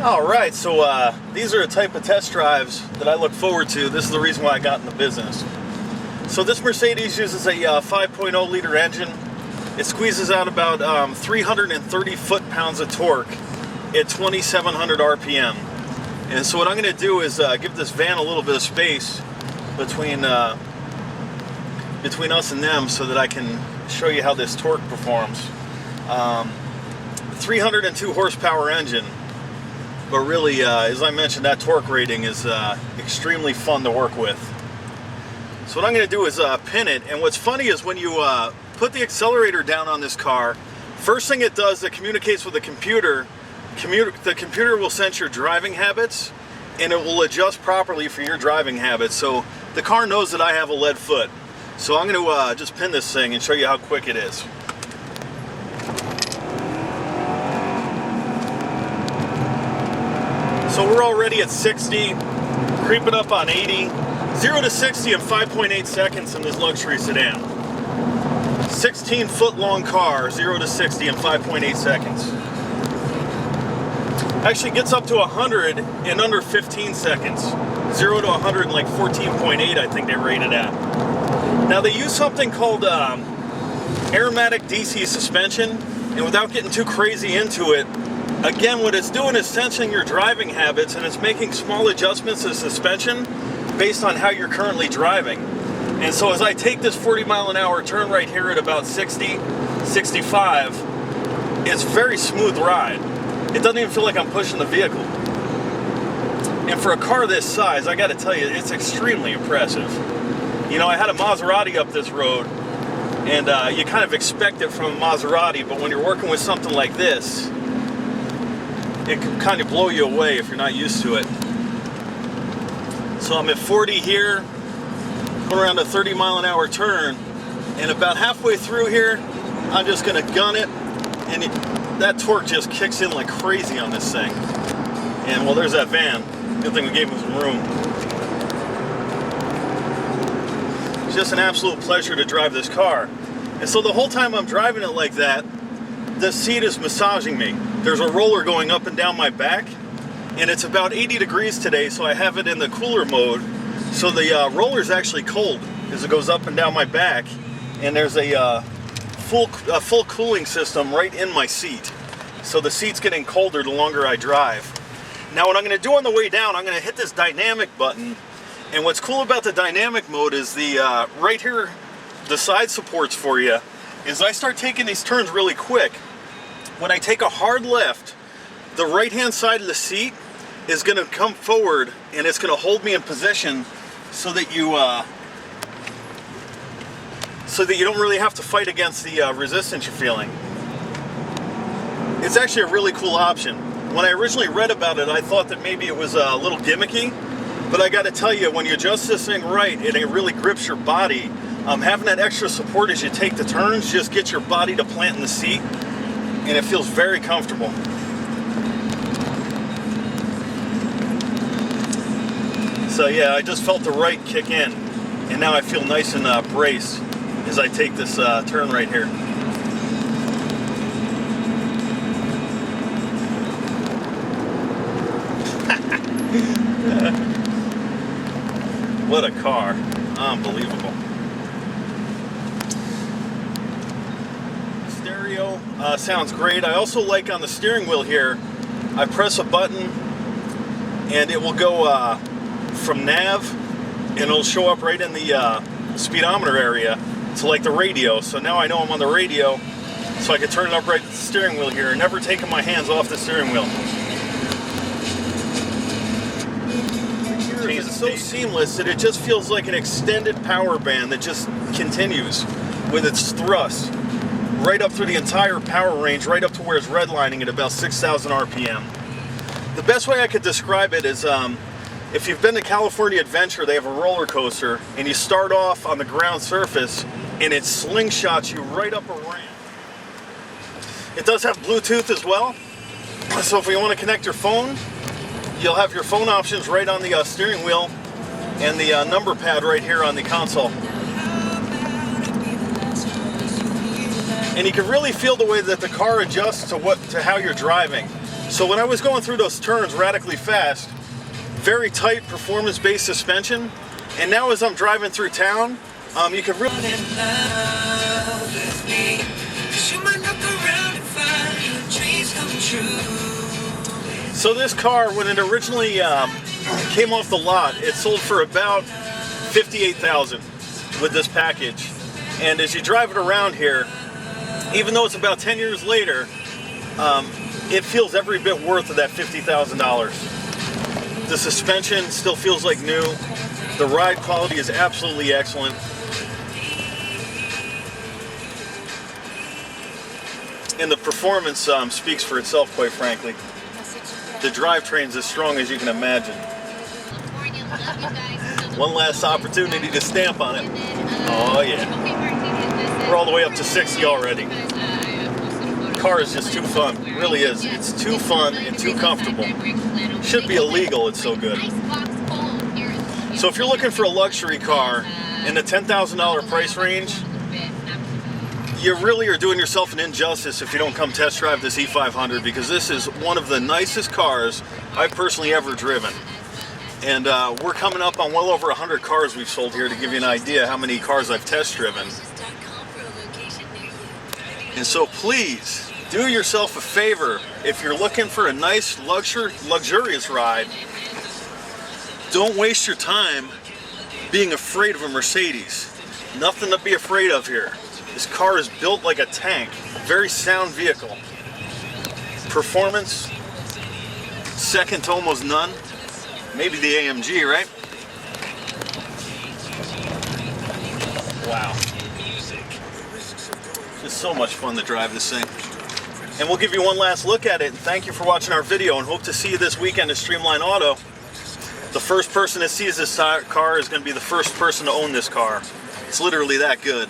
Alright, so these are the type of test drives that I look forward to. This is the reason why I got in the business. So this Mercedes uses a 5.0 liter engine. It squeezes out about 330 foot-pounds of torque at 2,700 RPM. And so what I'm going to do is give this van a little bit of space between us and them so that I can show you how this torque performs. 302 horsepower engine. But really, as I mentioned, that torque rating is extremely fun to work with. So what I'm going to do is pin it. And what's funny is when you put the accelerator down on this car, first thing it does, it communicates with the computer. The computer will sense your driving habits, and it will adjust properly for your driving habits. So the car knows that I have a lead foot. So I'm going to just pin this thing and show you how quick it is. So we're already at 60, creeping up on 80. 0 to 60 in 5.8 seconds in this luxury sedan. 16-foot long car, 0 to 60 in 5.8 seconds. Actually gets up to 100 in under 15 seconds. 0 to 100 in like 14.8, I think they rated at. Now they use something called aromatic DC suspension, and without getting too crazy into it, again, what it's doing is sensing your driving habits, and it's making small adjustments to suspension based on how you're currently driving. And so as I take this 40-mile-an-hour turn right here at about 60, 65, it's a very smooth ride. It doesn't even feel like I'm pushing the vehicle. And for a car this size, I gotta tell you, it's extremely impressive. You know, I had a Maserati up this road, and you kind of expect it from a Maserati, but when you're working with something like this, it can kind of blow you away if you're not used to it. So I'm at 40 here, going around a 30-mile-an-hour turn, and about halfway through here, I'm just going to gun it, and that torque just kicks in like crazy on this thing. And well, there's that van. Good thing we gave him some room. It's just an absolute pleasure to drive this car. And so the whole time I'm driving it like that, the seat is massaging me. There's a roller going up and down my back, and it's about 80 degrees today, so I have it in the cooler mode. So the roller's actually cold as it goes up and down my back, and there's a full cooling system right in my seat. So the seat's getting colder the longer I drive. Now what I'm going to do on the way down, I'm going to hit this dynamic button, and what's cool about the dynamic mode is the right here, the side supports for you, is I start taking these turns really quick. When I take a hard left, the right-hand side of the seat is going to come forward, and it's going to hold me in position so that you don't really have to fight against the resistance you're feeling. It's actually a really cool option. When I originally read about it, I thought that maybe it was a little gimmicky, but I got to tell you, when you adjust this thing right, it really grips your body. Having that extra support as you take the turns just gets your body to plant in the seat, and it feels very comfortable. So yeah, I just felt the right kick in, and now I feel nice and braced as I take this turn right here. What a car. Unbelievable. Stereo sounds great. I also like on the steering wheel here, I press a button and it will go from nav, and it'll show up right in the speedometer area to like the radio. So now I know I'm on the radio, so I can turn it up right to the steering wheel here, never taking my hands off the steering wheel. It's so seamless that it just feels like an extended power band that just continues with its thrust right up through the entire power range, right up to where it's redlining at about 6,000 RPM. The best way I could describe it is if you've been to California Adventure, they have a roller coaster, and you start off on the ground surface, and it slingshots you right up a ramp. It does have Bluetooth as well, so if you want to connect your phone, you'll have your phone options right on the steering wheel and the number pad right here on the console. And you can really feel the way that the car adjusts to how you're driving. So when I was going through those turns radically fast, very tight performance-based suspension, and now as I'm driving through town, you can really... So this car, when it originally came off the lot, it sold for about $58,000 with this package. And as you drive it around here, even though it's about 10 years later, it feels every bit worth of that $50,000. The suspension still feels like new. The ride quality is absolutely excellent. And the performance speaks for itself, quite frankly. The drivetrain's as strong as you can imagine. One last opportunity to stamp on it. Oh yeah. We're all the way up to 60 already. The car is just too fun. It really is. It's too fun and too comfortable. Should be illegal, it's so good. So if you're looking for a luxury car in the $10,000 price range, you really are doing yourself an injustice if you don't come test drive this E500, because this is one of the nicest cars I've personally ever driven. And we're coming up on well over 100 cars we've sold here, to give you an idea how many cars I've test driven. And so please, do yourself a favor. If you're looking for a nice, luxurious ride, don't waste your time being afraid of a Mercedes. Nothing to be afraid of here. This car is built like a tank. Very sound vehicle. Performance, second to almost none. Maybe the AMG, right? Wow. It's so much fun to drive this thing. And we'll give you one last look at it. And thank you for watching our video, and hope to see you this weekend at Streamline Auto. The first person that sees this car is going to be the first person to own this car. It's literally that good.